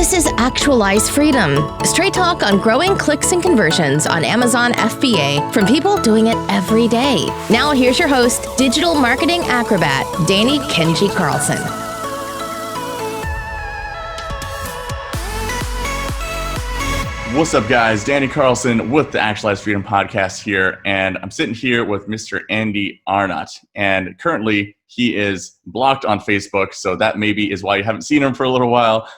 This is Actualize Freedom, straight talk on growing clicks and conversions on Amazon FBA from people doing it every day. Now here's your host, digital marketing acrobat, Danny Kenji Carlson. What's up, guys? Danny Carlson with the Actualize Freedom podcast here, and I'm sitting here with Mr. Andy Arnott, and currently he is blocked on Facebook, so that maybe is why you haven't seen him for a little while,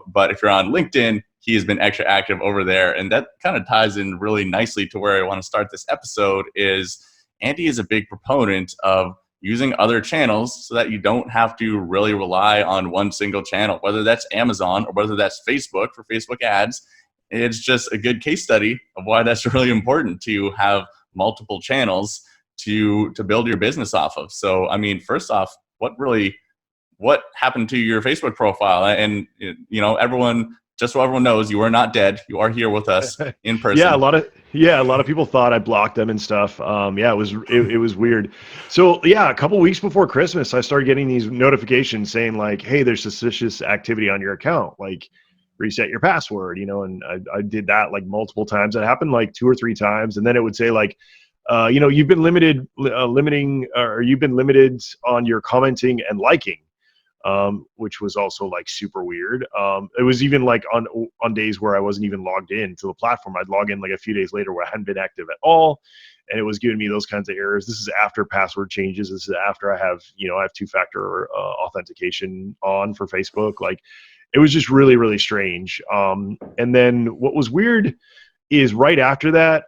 but if you're on LinkedIn, he has been extra active over there, and that kind of ties in really nicely to where I want to start this episode. Is Andy is a big proponent of using other channels so that you don't have to really rely on one single channel, whether that's Amazon or whether that's Facebook for Facebook ads. It's just a good case study of why that's really important to have multiple channels to build your business off of. So, I mean, first off, what happened to your Facebook profile? And, you know, just so everyone knows, you are not dead. You are here with us in person. A lot of people thought I blocked them and stuff. It was weird. So yeah, a couple weeks before Christmas, I started getting these notifications saying like, hey, there's suspicious activity on your account. Like, reset your password, and I did that like multiple times. It happened like 2 or 3 times. And then it would say like, you've been limited on your commenting and liking, which was also like super weird. It was even like on days where I wasn't even logged in to the platform. I'd log in like a few days later where I hadn't been active at all. And it was giving me those kinds of errors. This is after password changes. This is after I have 2-factor authentication on for Facebook. Like, it was just really, really strange. And then what was weird is right after that,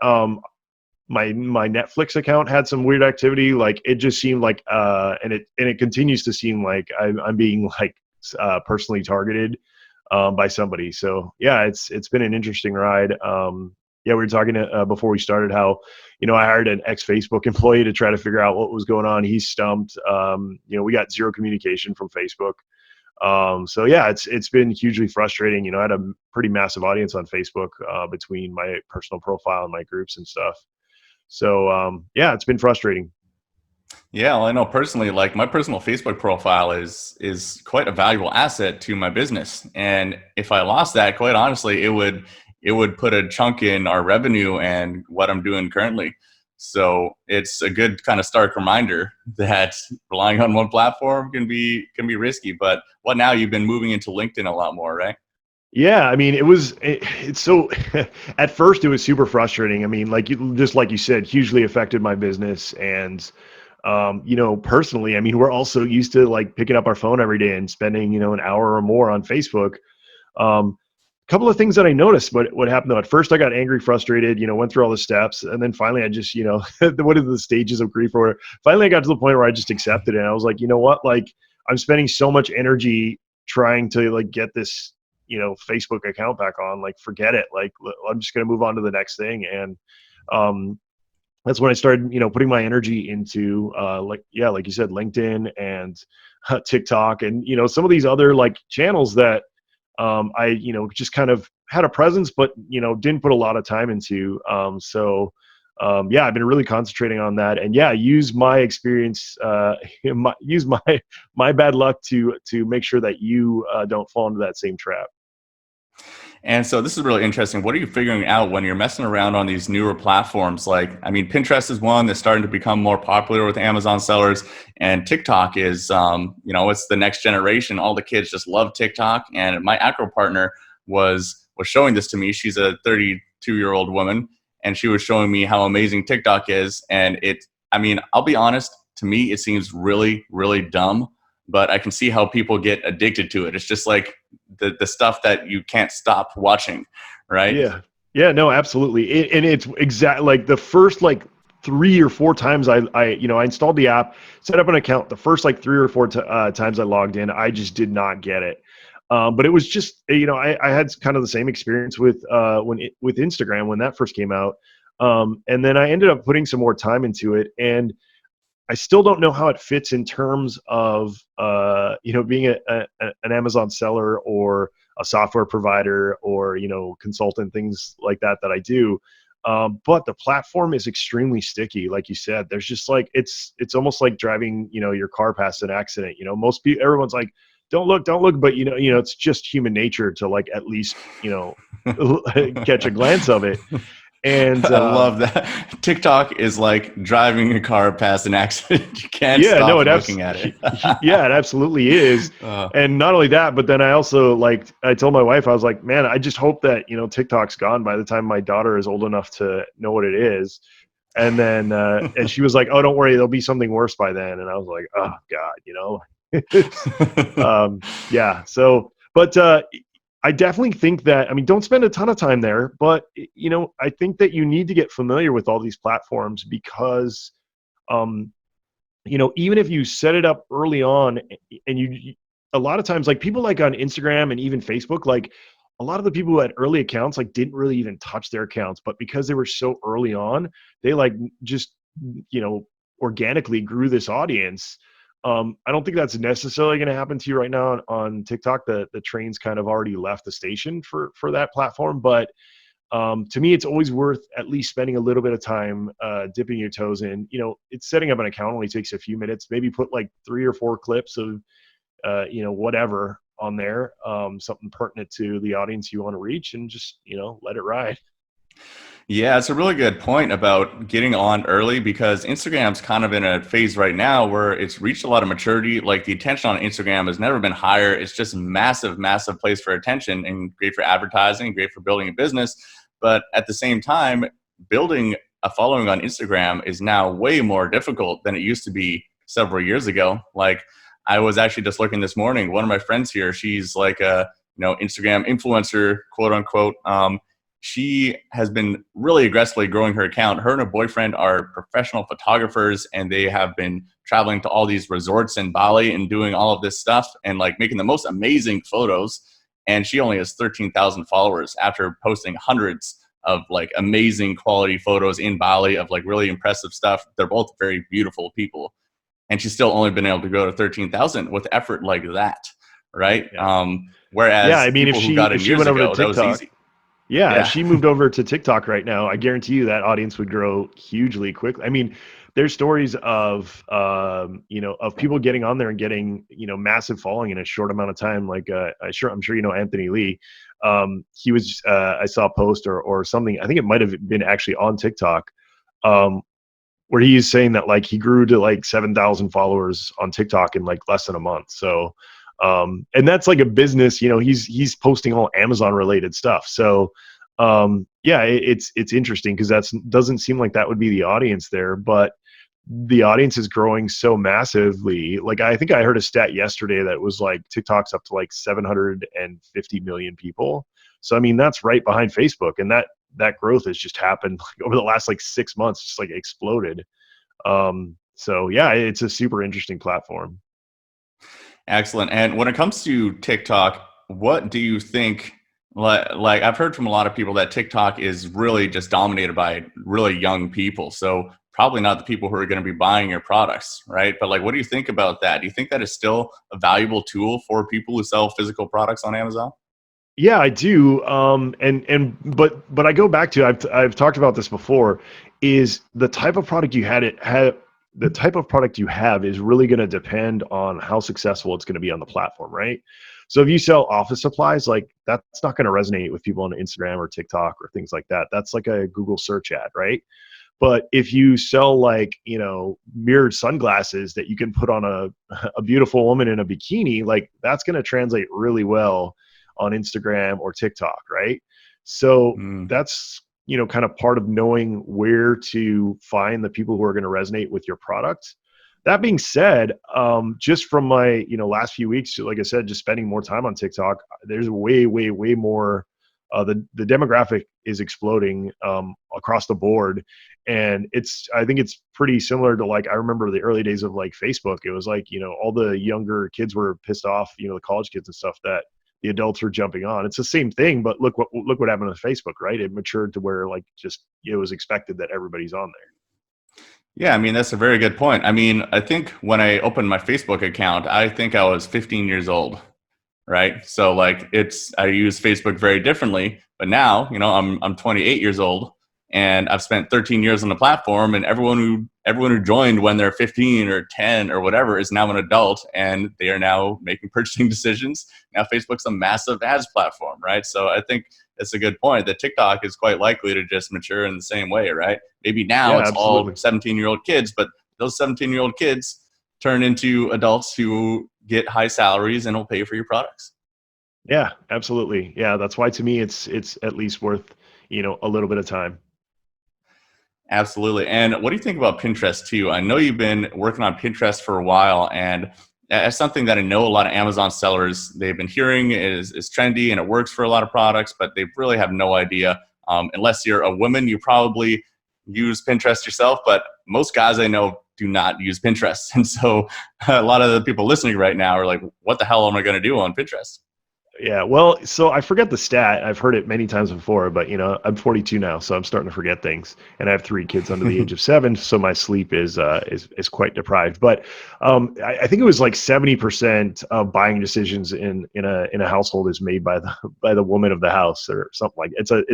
my Netflix account had some weird activity. Like, it just seemed like, and it continues to seem like I'm being like personally targeted by somebody. So yeah, it's been an interesting ride. We were talking before we started how, I hired an ex-Facebook employee to try to figure out what was going on. He's stumped. We got zero communication from Facebook. So yeah, it's been hugely frustrating. I had a pretty massive audience on Facebook between my personal profile and my groups and stuff. So it's been frustrating. Yeah, well, I know personally, like my personal Facebook profile is quite a valuable asset to my business. And if I lost that, quite honestly, it would put a chunk in our revenue and what I'm doing currently. So it's a good kind of stark reminder that relying on one platform can be risky. But what now? You've been moving into LinkedIn a lot more, right? Yeah, I mean, it's so at first it was super frustrating. I mean, like you said, hugely affected my business. And personally, I mean, we're also used to like picking up our phone every day and spending an hour or more on Facebook. Couple of things that I noticed, what happened though, at first I got angry, frustrated, went through all the steps. And then finally I just, what are the stages of grief, or finally I got to the point where I just accepted it. And I was like, you know what, like I'm spending so much energy trying to like get this, Facebook account back on, like, forget it. Like, I'm just going to move on to the next thing. And, that's when I started, putting my energy into, like you said, LinkedIn and TikTok and, some of these other like channels that, I, just kind of had a presence, but, didn't put a lot of time into. I've been really concentrating on that, and use my experience, use my bad luck to make sure that you don't fall into that same trap. And so this is really interesting. What are you figuring out when you're messing around on these newer platforms? Like, I mean, Pinterest is one that's starting to become more popular with Amazon sellers, and TikTok is, it's the next generation. All the kids just love TikTok. And my acro partner was showing this to me. She's a 32-year-old woman, and she was showing me how amazing TikTok is. And I'll be honest, to me, it seems really, really dumb, but I can see how people get addicted to it. It's just like the stuff that you can't stop watching, right? Yeah, no, absolutely. And it's exactly like the first like 3 or 4 times I installed the app, set up an account. The first like 3 or 4 times I logged in, I just did not get it. But it was just, I had kind of the same experience with Instagram when that first came out. And then I ended up putting some more time into it, and I still don't know how it fits in terms of, being an Amazon seller or a software provider or, consultant, things like that I do. But the platform is extremely sticky. Like you said, there's just like, it's almost like driving, your car past an accident. Most people, everyone's like, don't look. But it's just human nature to like at least catch a glance of it. And I love that. TikTok is like driving a car past an accident. You can't yeah, stop no, looking at it. yeah, it absolutely is. And not only that, but then I also I told my wife, I was like, man, I just hope that TikTok's gone by the time my daughter is old enough to know what it is. And then and she was like, oh, don't worry, there'll be something worse by then. And I was like, oh God, yeah. So, but I definitely think that, don't spend a ton of time there, but I think that you need to get familiar with all these platforms because, even if you set it up early on and a lot of times, like people like on Instagram and even Facebook, like a lot of the people who had early accounts, like didn't really even touch their accounts, but because they were so early on, they like just, organically grew this audience. I don't think that's necessarily going to happen to you right now on TikTok. The train's kind of already left the station for that platform. But to me, it's always worth at least spending a little bit of time dipping your toes in. It's setting up an account only takes a few minutes. Maybe put like 3 or 4 clips of, whatever on there, something pertinent to the audience you want to reach, and just, let it ride. Yeah, it's a really good point about getting on early because Instagram's kind of in a phase right now where it's reached a lot of maturity. Like the attention on Instagram has never been higher. It's just a massive, massive place for attention and great for advertising, great for building a business. But at the same time, building a following on Instagram is now way more difficult than it used to be several years ago. Like I was actually just looking this morning, one of my friends here, she's like a Instagram influencer, quote unquote. She has been really aggressively growing her account. Her and her boyfriend are professional photographers, and they have been traveling to all these resorts in Bali and doing all of this stuff and like making the most amazing photos. And she only has 13,000 followers after posting hundreds of like amazing quality photos in Bali of like really impressive stuff. They're both very beautiful people. And she's still only been able to go to 13,000 with effort like that, right? Yeah. Whereas Yeah, I mean, people who got in years ago, that was easy. Yeah, if she moved over to TikTok right now, I guarantee you that audience would grow hugely quickly. I mean, there's stories of of people getting on there and getting massive following in a short amount of time. Like I'm sure Anthony Lee. He was I saw a post or something. I think it might have been actually on TikTok, where he's saying that like he grew to like 7,000 followers on TikTok in like less than a month. So. And that's like a business, he's posting all Amazon related stuff. So, yeah, it's interesting because doesn't seem like that would be the audience there, but the audience is growing so massively. Like, I think I heard a stat yesterday that was like TikTok's up to like 750 million people. So, I mean, that's right behind Facebook. And that growth has just happened like, over the last like 6 months, just like exploded. So yeah, it's a super interesting platform. Excellent. And when it comes to TikTok, what do you think? Like I've heard from a lot of people that TikTok is really just dominated by really young people. So probably not the people who are going to be buying your products, right? But like, what do you think about that? Do you think that is still a valuable tool for people who sell physical products on Amazon? Yeah, I do. But I go back to I've talked about this before. Is the type of product the type of product you have is really going to depend on how successful it's going to be on the platform, right? So if you sell office supplies, like that's not going to resonate with people on Instagram or TikTok or things like that. That's like a Google search ad, right? But if you sell like, mirrored sunglasses that you can put on a beautiful woman in a bikini, like that's going to translate really well on Instagram or TikTok, right? So that's kind of part of knowing where to find the people who are going to resonate with your product. That being said, just from my last few weeks, like I said, just spending more time on TikTok, there's way more. The demographic is exploding across the board, and I think it's pretty similar to like I remember the early days of like Facebook. It was like all the younger kids were pissed off, the college kids and stuff that the adults are jumping on. It's the same thing, but look what happened with Facebook, right? It matured to where like just it was expected that everybody's on there. Yeah, I mean, that's a very good point. I mean, I think when I opened my Facebook account, I think I was 15 years old, right? So like I use Facebook very differently, but now, I'm 28 years old And I've spent 13 years on the platform, and everyone who joined when they're 15 or 10 or whatever is now an adult, and they are now making purchasing decisions. Now Facebook's a massive ads platform, right? So I think it's a good point that TikTok is quite likely to just mature in the same way, right? Maybe now Yeah, it's absolutely. all 17-year-old kids, but those 17-year-old kids turn into adults who get high salaries and will pay for your products. Yeah, absolutely. Yeah, that's why to me it's at least worth, a little bit of time. Absolutely. And what do you think about Pinterest too? I know you've been working on Pinterest for a while, and that's something that I know a lot of Amazon sellers, they've been hearing is trendy and it works for a lot of products, but they really have no idea. Unless you're a woman, you probably use Pinterest yourself, but most guys I know do not use Pinterest. And so a lot of the people listening right now are like, what the hell am I going to do on Pinterest? Yeah, well, so I forget the stat. I've heard it many times before, but I'm 42 now, so I'm starting to forget things. And I have 3 kids under the age of 7, so my sleep is quite deprived. But I think it was like 70% of buying decisions in a household is made by the woman of the house or something like it.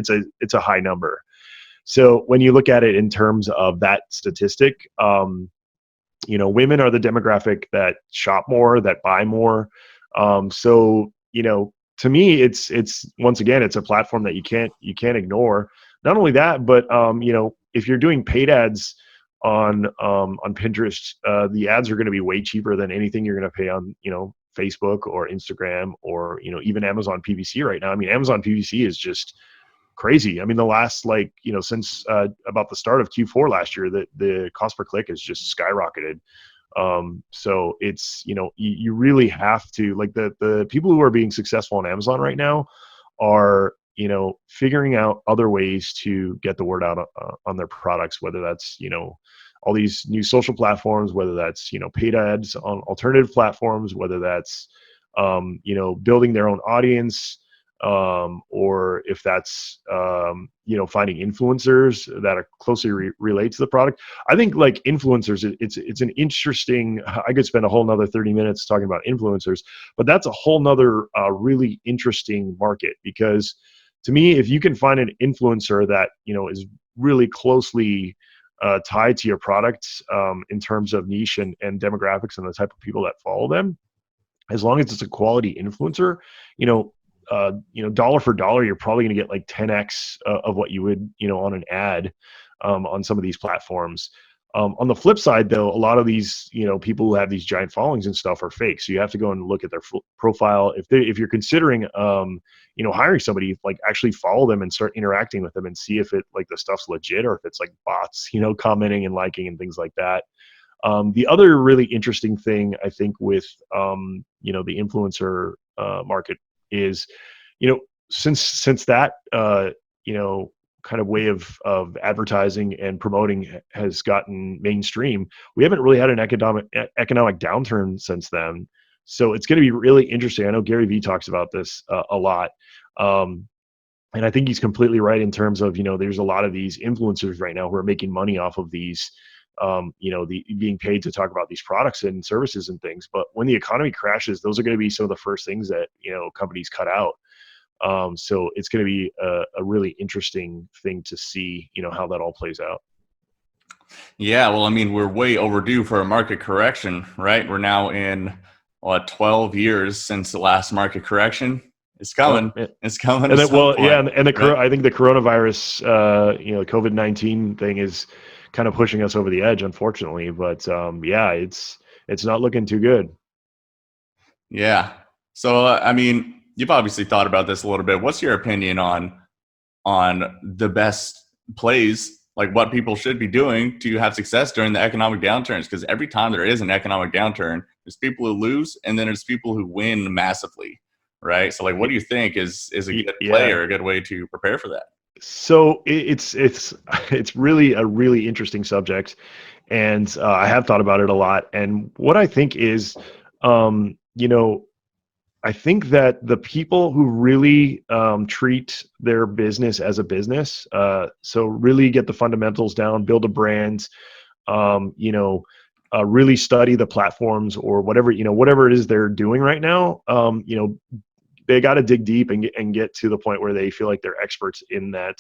It's a high number. So when you look at it in terms of that statistic, women are the demographic that shop more, that buy more. So to me, it's once again, it's a platform that you can't ignore. Not only that, but if you're doing paid ads on Pinterest, the ads are going to be way cheaper than anything you're going to pay on Facebook or Instagram or even Amazon PPC right now. I mean, Amazon PPC is just crazy. I mean, the last since about the start of Q4 last year, the cost per click has just skyrocketed. So it's, you really have to, like, the people who are being successful on Amazon right now are, figuring out other ways to get the word out on their products, whether that's, all these new social platforms, whether that's, paid ads on alternative platforms, whether that's, building their own audience, or if that's, finding influencers that are closely relate to the product. I think like influencers, it's an interesting, I could spend a whole nother 30 minutes talking about influencers, but that's a whole nother really interesting market, because to me, if you can find an influencer that, is really closely tied to your products in terms of niche and demographics and the type of people that follow them, as long as it's a quality influencer, dollar for dollar, you're probably going to get like 10x of what you would, on an ad on some of these platforms. On the flip side, though, a lot of these, people who have these giant followings and stuff are fake. So you have to go and look at their profile. If you're considering, hiring somebody, like actually follow them and start interacting with them and see if it like the stuff's legit or if it's like bots, commenting and liking and things like that. The other really interesting thing I think with, the influencer market is, since that, kind of way of advertising and promoting has gotten mainstream, we haven't really had an economic downturn since then. So it's going to be really interesting. I know Gary Vee talks about this a lot. And I think he's completely right in terms of, there's a lot of these influencers right now who are making money off of these, being paid to talk about these products and services and things. But when the economy crashes, those are going to be some of the first things that, companies cut out. So it's going to be a really interesting thing to see, how that all plays out. Yeah, well, I mean, we're way overdue for a market correction, right? We're now in 12 years since the last market correction. It's coming. It's coming. And then, right? I think the coronavirus, COVID-19 thing is kind of pushing us over the edge, unfortunately. But it's not looking too good. Yeah. So, I mean, you've obviously thought about this a little bit. What's your opinion on the best plays, like what people should be doing to have success during the economic downturns? Because every time there is an economic downturn, there's people who lose and then there's people who win massively, right? So, like, what do you think is a good play or a good way to prepare for that? So it's really a really interesting subject, and I have thought about it a lot. And what I think is, I think that the people who really treat their business as a business, so really get the fundamentals down, build a brand, really study the platforms or whatever it is they're doing right now, they got to dig deep and get to the point where they feel like they're experts in that.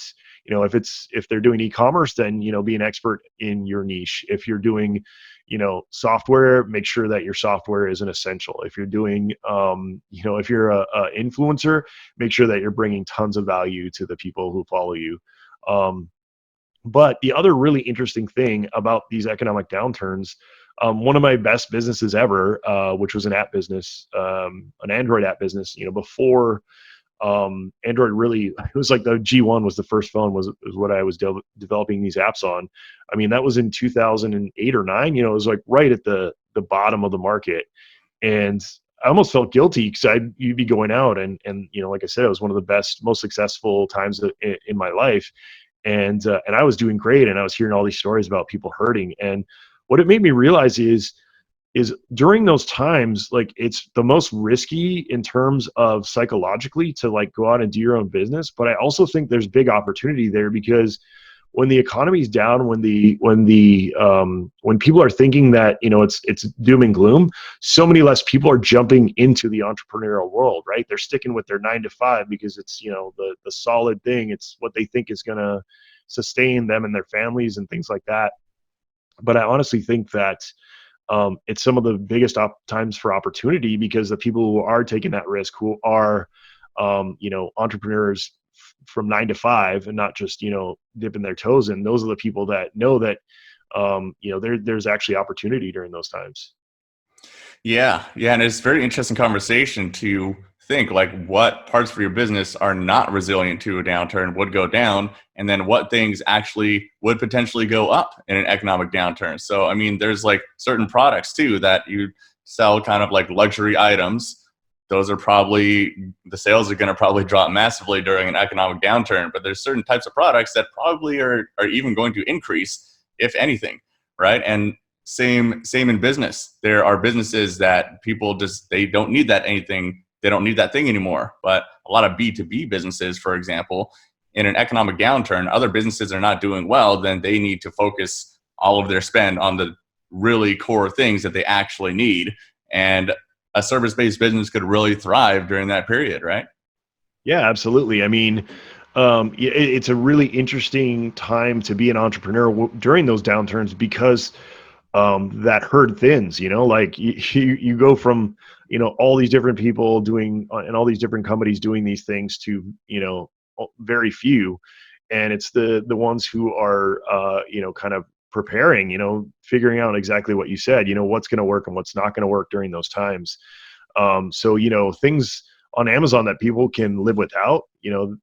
If they're doing e-commerce, then, be an expert in your niche. If you're doing, software, make sure that your software is an essential. If you're doing, if you're a influencer, make sure that you're bringing tons of value to the people who follow you. But the other really interesting thing about these economic downturns, one of my best businesses ever, which was an app business, an Android app business, before Android really, it was like the G1 was the first phone, was what I was developing these apps on. I mean, that was in 2008 or 9, it was like right at the bottom of the market. And I almost felt guilty because you'd be going out and like I said, it was one of the best, most successful times in my life. And I was doing great, and I was hearing all these stories about people hurting. And what it made me realize is during those times, like, it's the most risky in terms of psychologically to like go out and do your own business. But I also think there's big opportunity there, because when the economy's down, when people are thinking that, it's doom and gloom, so many less people are jumping into the entrepreneurial world, right? They're sticking with their 9 to 5 because it's, the solid thing. It's what they think is going to sustain them and their families and things like that. But I honestly think that it's some of the biggest times for opportunity, because the people who are taking that risk, who are, entrepreneurs from 9 to 5 and not just, dipping their toes in, those are the people that know that, there's actually opportunity during those times. Yeah. And it's a very interesting conversation to think, like, what parts of your business are not resilient to a downturn, would go down, and then what things actually would potentially go up in an economic downturn. So, I mean, there's like certain products too that you sell, kind of like luxury items. Those are probably, the sales are going to probably drop massively during an economic downturn, but there's certain types of products that probably are even going to increase, if anything, right? And same in business. There are businesses that people they don't need that thing anymore. But a lot of B2B businesses, for example, in an economic downturn, other businesses are not doing well, then they need to focus all of their spend on the really core things that they actually need. And a service-based business could really thrive during that period, right? Yeah, absolutely. I mean, it's a really interesting time to be an entrepreneur during those downturns, because that herd thins, like you go from, all these different people doing, and all these different companies doing these things to, very few. And it's the ones who are, kind of preparing, figuring out exactly what you said, what's going to work and what's not going to work during those times. So, things on Amazon that people can live without,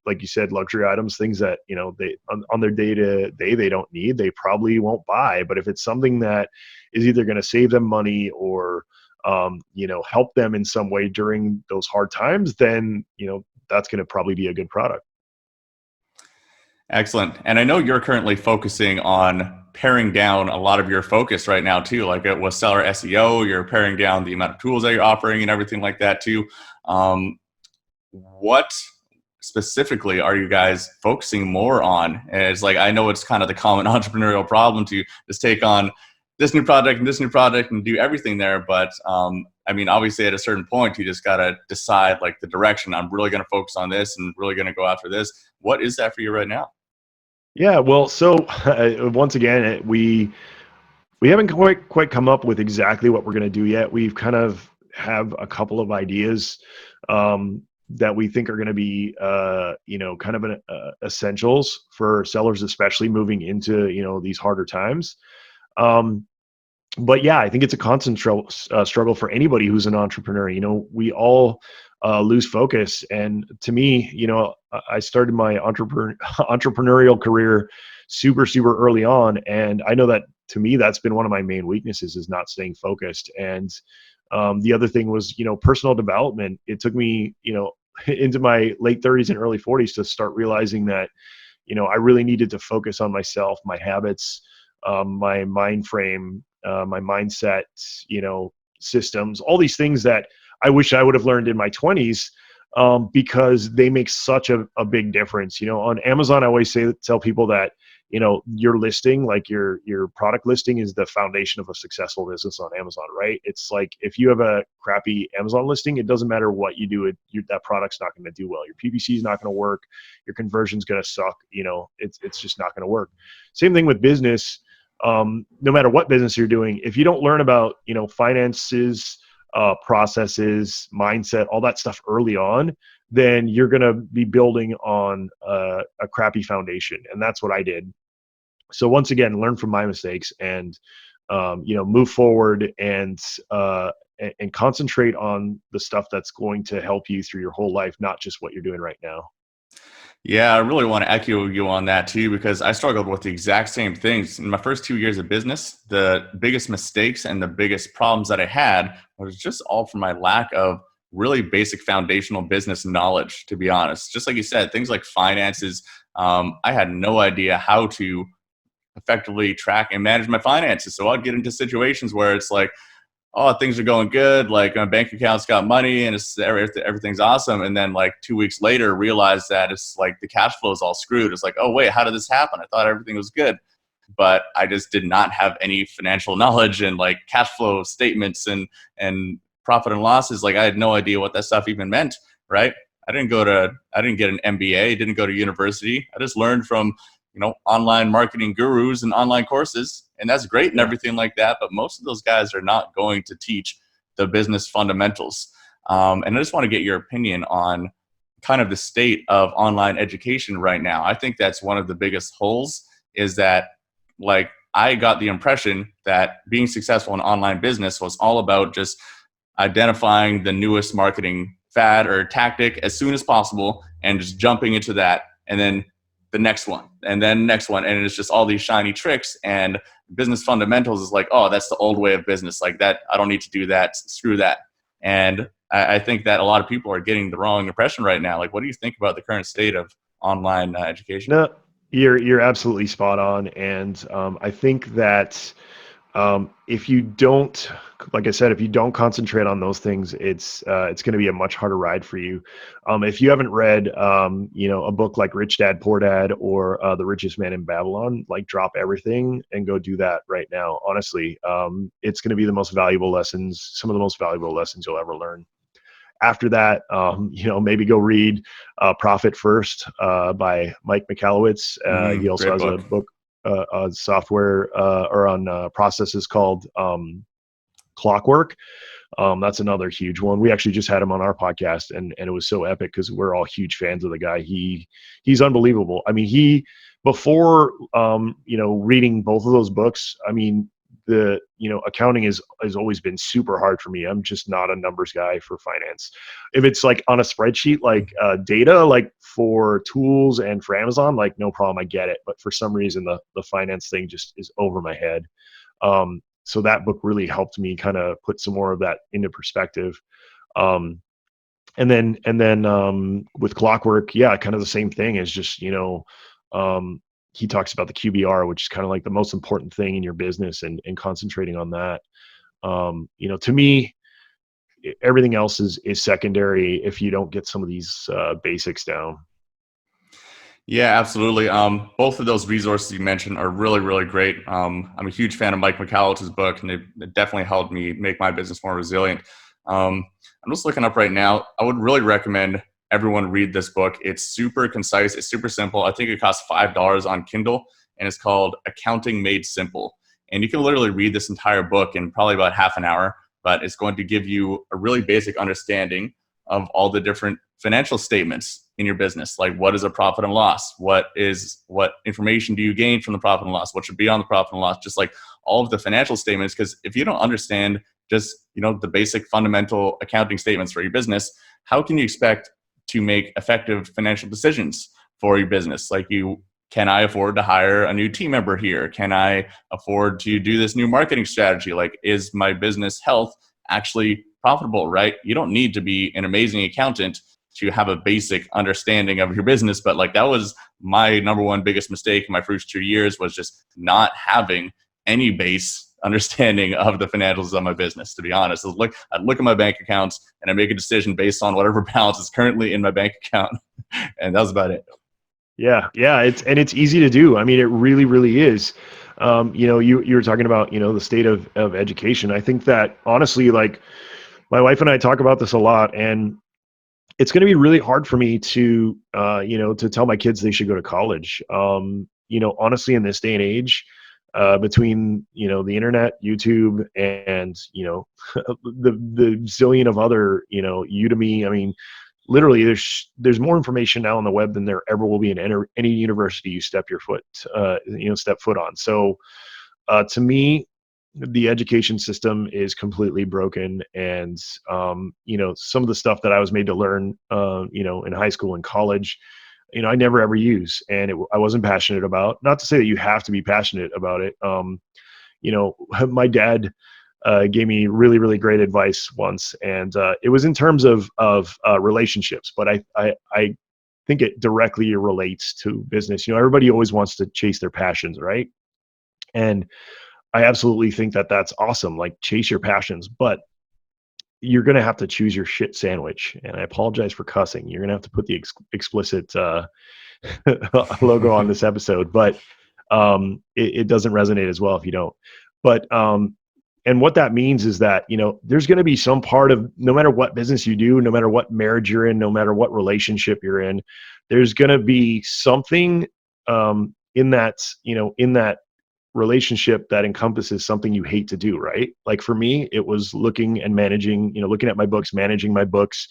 like you said, luxury items, things that, they on their day to day, they don't need, they probably won't buy. But if it's something that is either going to save them money or, help them in some way during those hard times, then, that's going to probably be a good product. Excellent. And I know you're currently focusing on paring down a lot of your focus right now too, like it was seller SEO, you're paring down the amount of tools that you're offering and everything like that too. What specifically are you guys focusing more on? And it's like, I know it's kind of the common entrepreneurial problem to just take on this new project and this new project and do everything there. But I mean, obviously at a certain point, you just got to decide like the direction. I'm really going to focus on this and really going to go after this. What is that for you right now? Yeah, well, so once again, we haven't quite come up with exactly what we're going to do yet. We've kind of have a couple of ideas that we think are going to be, kind of essentials for sellers, especially moving into, these harder times. But yeah, I think it's a constant struggle for anybody who's an entrepreneur. We all lose focus. And to me, I started my entrepreneurial career super, super early on. And I know that to me, that's been one of my main weaknesses, is not staying focused. And the other thing was, personal development. It took me, into my late 30s and early 40s to start realizing that, I really needed to focus on myself, my habits, my mind frame, my mindset, systems, all these things that I wish I would have learned in my 20s, because they make such a big difference. On Amazon, I always tell people that, your listing, like your product listing is the foundation of a successful business on Amazon, right? It's like if you have a crappy Amazon listing, it doesn't matter what you do, that product's not going to do well. Your PPC is not going to work. Your conversion's going to suck. It's just not going to work. Same thing with business. No matter what business you're doing, if you don't learn about, finances, processes, mindset, all that stuff early on, then you're going to be building on a crappy foundation. And that's what I did. So once again, learn from my mistakes and, move forward and concentrate on the stuff that's going to help you through your whole life, not just what you're doing right now. Yeah, I really want to echo you on that too, because I struggled with the exact same things. In my first 2 years of business, the biggest mistakes and the biggest problems that I had was just all from my lack of really basic foundational business knowledge, to be honest. Just like you said, things like finances, I had no idea how to effectively track and manage my finances. So I'd get into situations where it's like, oh, things are going good. Like my bank account's got money and everything's awesome. And then like 2 weeks later, realize that it's like the cash flow is all screwed. It's like, oh, wait, how did this happen? I thought everything was good. But I just did not have any financial knowledge and like cash flow statements and profit and losses. Like I had no idea what that stuff even meant, right? I didn't get an MBA, didn't go to university. I just learned from, online marketing gurus and online courses. And that's great and everything like that. But most of those guys are not going to teach the business fundamentals. And I just want to get your opinion on kind of the state of online education right now. I think that's one of the biggest holes is that like I got the impression that being successful in online business was all about just identifying the newest marketing fad or tactic as soon as possible and just jumping into that. And then the next one and then next one. And it's just all these shiny tricks, and business fundamentals is like, oh, that's the old way of business. Like that, I don't need to do that. Screw that. And I think that a lot of people are getting the wrong impression right now. Like, what do you think about the current state of online education? No, you're absolutely spot on. And I think that if you don't, like I said, if you don't concentrate on those things, it's going to be a much harder ride for you. If you haven't read, a book like Rich Dad, Poor Dad or The Richest Man in Babylon, like drop everything and go do that right now. Honestly, it's going to be some of the most valuable lessons you'll ever learn. After that, maybe go read Profit First by Mike Michalowicz. He also has a book on software or on processes called Clockwork. That's another huge one. We actually just had him on our podcast, and it was so epic because we're all huge fans of the guy. He's unbelievable. I mean, before reading both of those books, I mean, the accounting has always been super hard for me. I'm just not a numbers guy for finance. If it's like on a spreadsheet, like data, like for tools and for Amazon, like no problem, I get it. But for some reason, the finance thing just is over my head. So that book really helped me kind of put some more of that into perspective. And then with Clockwork, yeah, kind of the same thing is just, he talks about the QBR, which is kind of like the most important thing in your business and concentrating on that. To me, everything else is secondary if you don't get some of these basics down. Yeah, absolutely. Both of those resources you mentioned are really, really great. I'm a huge fan of Mike Michalowicz's book, and it definitely helped me make my business more resilient. I'm just looking up right now. I would really recommend everyone read this book. It's super concise. It's super simple. I think it costs $5 on Kindle, and it's called Accounting Made Simple. And you can literally read this entire book in probably about half an hour, but it's going to give you a really basic understanding of all the different financial statements in your business. Like, what is a profit and loss? What information do you gain from the profit and loss? What should be on the profit and loss? Just like all of the financial statements. Because if you don't understand just, the basic fundamental accounting statements for your business, how can you expect to make effective financial decisions for your business? Like, can I afford to hire a new team member here? Can I afford to do this new marketing strategy? Like, is my business health actually profitable, right? You don't need to be an amazing accountant to have a basic understanding of your business. But like, that was my number one biggest mistake in my first 2 years, was just not having any base understanding of the financials of my business, to be honest. I'd look at my bank accounts and I make a decision based on whatever balance is currently in my bank account. And that was about it. Yeah, yeah, it's easy to do. I mean, it really, really is. You were talking about, the state of education. I think that honestly, like my wife and I talk about this a lot, and it's going to be really hard for me to, to tell my kids they should go to college. Honestly, in this day and age, between the internet, YouTube, and the zillion of other Udemy. I mean, literally, there's more information now on the web than there ever will be in any university you step foot on. So, to me, the education system is completely broken, and some of the stuff that I was made to learn, in high school and college, I never ever use, and I wasn't passionate about. Not to say that you have to be passionate about it. My dad gave me really, really great advice once, and it was in terms of relationships, but I think it directly relates to business. Everybody always wants to chase their passions, right? And I absolutely think that that's awesome. Like, chase your passions, but you're going to have to choose your shit sandwich. And I apologize for cussing. You're going to have to put the explicit logo on this episode, but it doesn't resonate as well if you don't. But and what that means is that, there's going to be some part of, no matter what business you do, no matter what marriage you're in, no matter what relationship you're in, there's going to be something in that relationship that encompasses something you hate to do, right? Like for me, it was looking and managing, looking at my books, managing my books,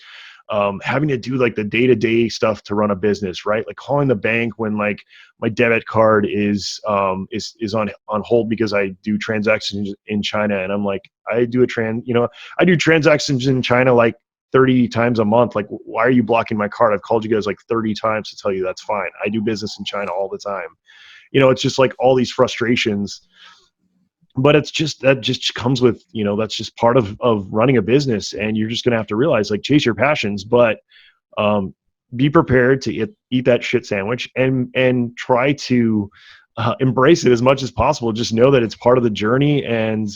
having to do like the day-to-day stuff to run a business, right? Like calling the bank when like my debit card is on hold because I do transactions in China, and I'm like, I do transactions in China like 30 times a month. Like, why are you blocking my card? I've called you guys like 30 times to tell you that's fine. I do business in China all the time. It's just like all these frustrations, but that just comes with, that's just part of running a business. And you're just going to have to realize, like, chase your passions, but be prepared to eat that shit sandwich, and try to embrace it as much as possible. Just know that it's part of the journey, and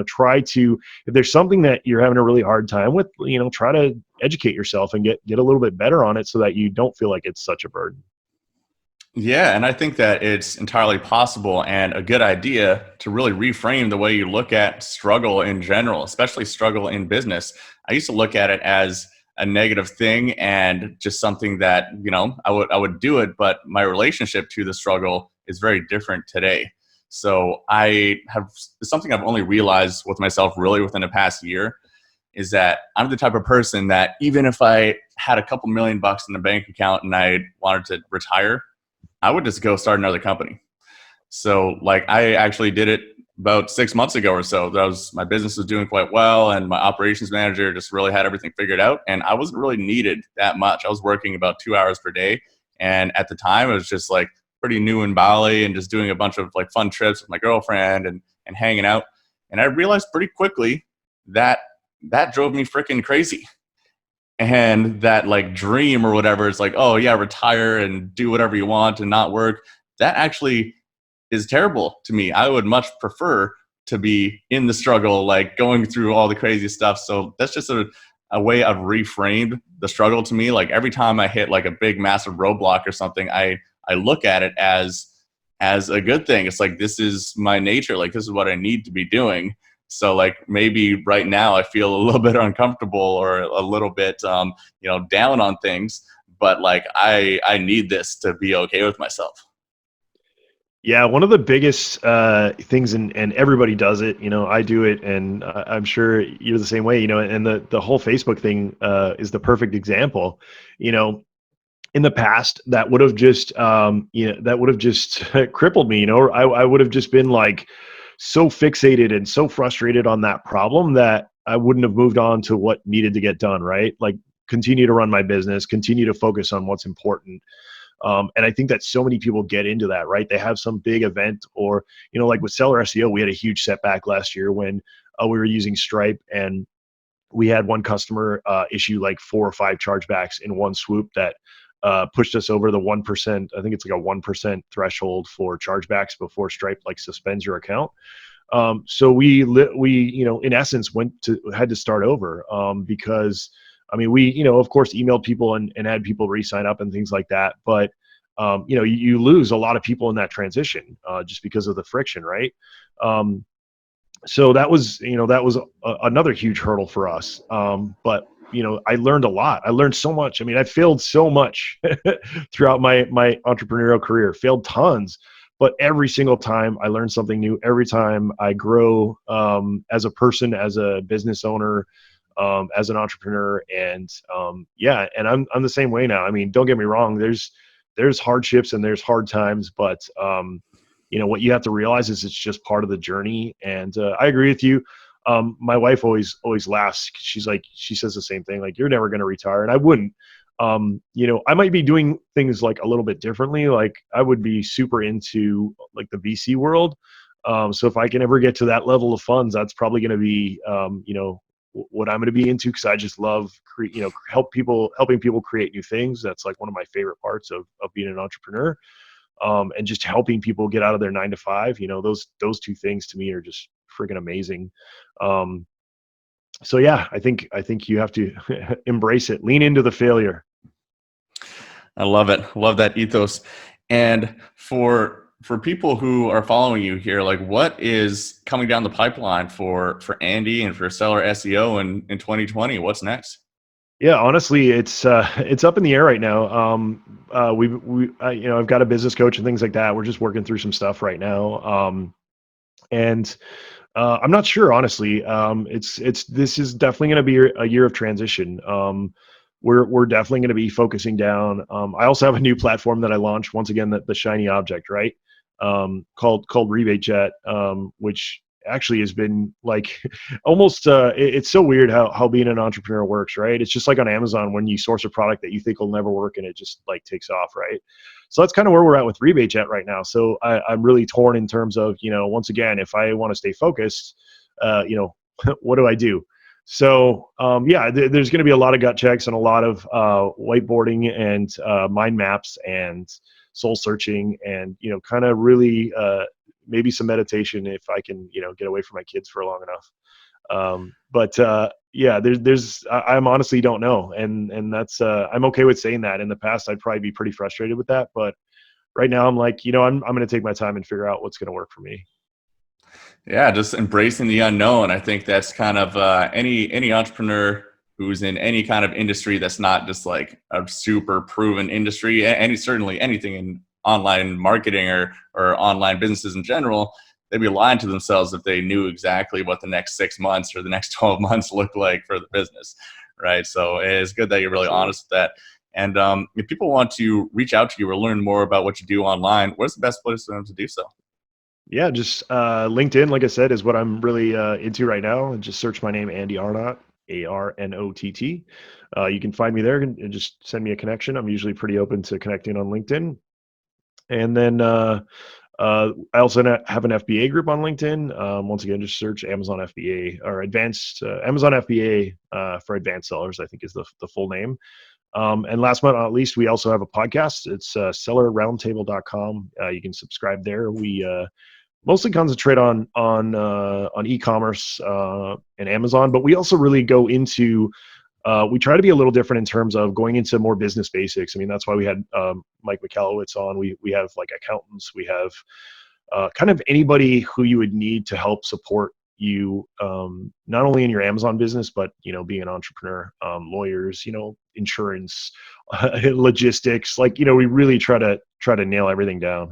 try to, if there's something that you're having a really hard time with, try to educate yourself and get a little bit better on it so that you don't feel like it's such a burden. Yeah, and I think that it's entirely possible and a good idea to really reframe the way you look at struggle in general, especially struggle in business. I used to look at it as a negative thing and just something that, I would do it, but my relationship to the struggle is very different today. So something I've only realized with myself really within the past year is that I'm the type of person that even if I had a couple $1,000,000 in the bank account and I wanted to retire, I would just go start another company. So like I actually did it about 6 months ago or so. My business was doing quite well, and my operations manager just really had everything figured out, and I wasn't really needed that much. I was working about 2 hours per day. And at the time, it was just like pretty new in Bali and just doing a bunch of like fun trips with my girlfriend and hanging out. And I realized pretty quickly that drove me freaking crazy. And that like dream or whatever, it's like, oh yeah, retire and do whatever you want and not work. That actually is terrible to me. I would much prefer to be in the struggle, like going through all the crazy stuff. So that's just a way I've reframed the struggle to me. Like every time I hit like a big massive roadblock or something, I look at it as a good thing. It's like, this is my nature. Like, this is what I need to be doing. So like maybe right now I feel a little bit uncomfortable or a little bit, down on things, but like I need this to be okay with myself. Yeah, one of the biggest things, and everybody does it. I do it, and I'm sure you're the same way. And the whole Facebook thing is the perfect example. In the past, that would have just crippled me. I would have just been like so fixated and so frustrated on that problem that I wouldn't have moved on to what needed to get done. Right, like continue to run my business, continue to focus on what's important. And I think that so many people get into that, right? They have some big event, or, like with Seller SEO, we had a huge setback last year when we were using Stripe, and we had one customer issue like 4 or 5 chargebacks in one swoop that pushed us over the 1%. I think it's like a 1% threshold for chargebacks before Stripe like suspends your account. So we in essence had to start over because I mean, we, of course, emailed people and had people re-sign up and things like that. But, you lose a lot of people in that transition just because of the friction, right? So that was, another huge hurdle for us. But, I learned a lot. I learned so much. I mean, I failed so much throughout my entrepreneurial career, failed tons. But every single time I learned something new, every time I grow as a person, as a business owner, as an entrepreneur. And and I'm the same way now. I mean, don't get me wrong. There's hardships and there's hard times, but what you have to realize is it's just part of the journey. And I agree with you. My wife always laughs. She's like, she says the same thing. Like, you're never going to retire. And I wouldn't. I might be doing things like a little bit differently. Like, I would be super into like the VC world. So if I can ever get to that level of funds, that's probably going to be, what I'm going to be into, because I just love, helping people create new things. That's like one of my favorite parts of being an entrepreneur. And just helping people get out of their 9 to 5. Those two things to me are just freaking amazing. So yeah, I think you have to embrace it, lean into the failure. I love it. Love that ethos. And for people who are following you here, like, what is coming down the pipeline for Andy and for Seller SEO in 2020? What's next? Yeah, honestly, it's up in the air right now. I've got a business coach and things like that. We're just working through some stuff right now. And I'm not sure, honestly. This is definitely going to be a year of transition. We're definitely going to be focusing down. I also have a new platform that I launched, once again, the shiny object, right? Called Rebate Jet, which actually has been like almost it's so weird how being an entrepreneur works, right? It's just like on Amazon when you source a product that you think will never work and it just like takes off, right? So that's kind of where we're at with Rebate Jet right now. So I'm really torn in terms of, once again, if I want to stay focused, what do I do? So there's going to be a lot of gut checks and a lot of whiteboarding and mind maps and soul searching and kind of really maybe some meditation if I can get away from my kids for long enough. I'm honestly don't know, and that's I'm okay with saying that. In the past, I'd probably be pretty frustrated with that, but right now I'm like, I'm going to take my time and figure out what's going to work for me. Yeah, just embracing the unknown. I think that's kind of any entrepreneur who's in any kind of industry that's not just like a super proven industry, certainly anything in online marketing or online businesses in general, they'd be lying to themselves if they knew exactly what the next 6 months or the next 12 months look like for the business, right? So it's good that you're really honest with that. And if people want to reach out to you or learn more about what you do online, what's the best place for them to do so? Yeah, just LinkedIn, like I said, is what I'm really into right now. Just search my name, Andy Arnott, Arnott. You can find me there and just send me a connection. I'm usually pretty open to connecting on LinkedIn. And then I also have an FBA group on LinkedIn. Once again, just search Amazon FBA or Advanced Amazon FBA for advanced sellers, I think is the full name. And last but not least, we also have a podcast. It's sellerroundtable.com. You can subscribe there. We mostly concentrate on e-commerce and Amazon, but we also really go into we try to be a little different in terms of going into more business basics. I mean, that's why we had Mike McAllowitz on. We have like accountants. We have kind of anybody who you would need to help support you, not only in your Amazon business, but, being an entrepreneur, lawyers, insurance, logistics, like, we really try to nail everything down.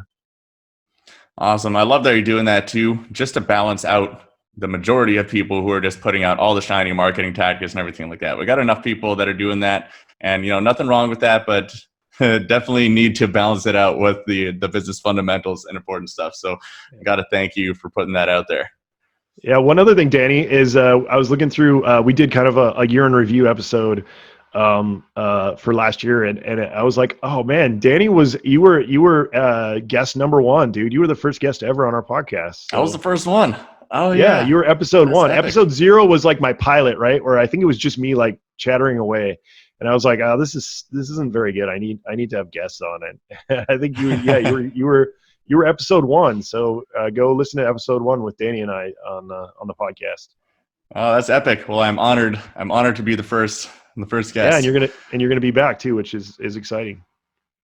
Awesome. I love that you're doing that too, just to balance out the majority of people who are just putting out all the shiny marketing tactics and everything like that. We got enough people that are doing that, and nothing wrong with that, but definitely need to balance it out with the business fundamentals and important stuff. So I got to thank you for putting that out there. Yeah. One other thing, Danny, is I was looking through, we did kind of a year in review episode for last year. And I was like, oh man, Danny you were guest number 1, dude. You were the first guest ever on our podcast. So. I was the first one. Oh yeah. You were episode That's 1. epic. Episode 0 was like my pilot, right? Where I think it was just me like chattering away. And I was like, oh, this isn't very good. I need to have guests on it. I think you were episode 1. So go listen to episode 1 with Danny and I on the podcast. Oh, that's epic. Well, I'm honored to be the first I'm the first guest. Yeah, and you're gonna be back too, which is exciting.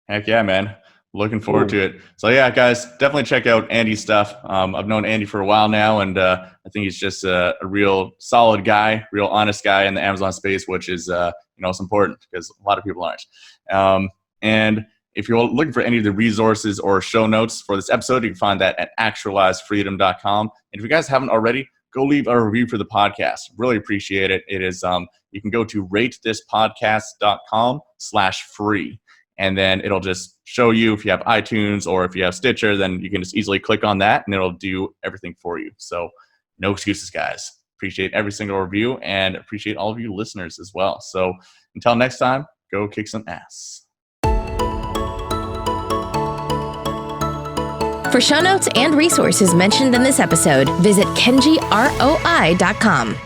Heck yeah, man. Looking forward to it. So yeah, guys, definitely check out Andy's stuff. I've known Andy for a while now, and I think he's just a real solid guy, real honest guy in the Amazon space, which is it's important because a lot of people aren't. And if you're looking for any of the resources or show notes for this episode, you can find that at actualizefreedom.com. And if you guys haven't already, go leave a review for the podcast. Really appreciate it. It is you can go to ratethispodcast.com/free. And then it'll just show you if you have iTunes or if you have Stitcher, then you can just easily click on that and it'll do everything for you. So no excuses, guys. Appreciate every single review and appreciate all of you listeners as well. So until next time, go kick some ass. For show notes and resources mentioned in this episode, visit kenjiroi.com.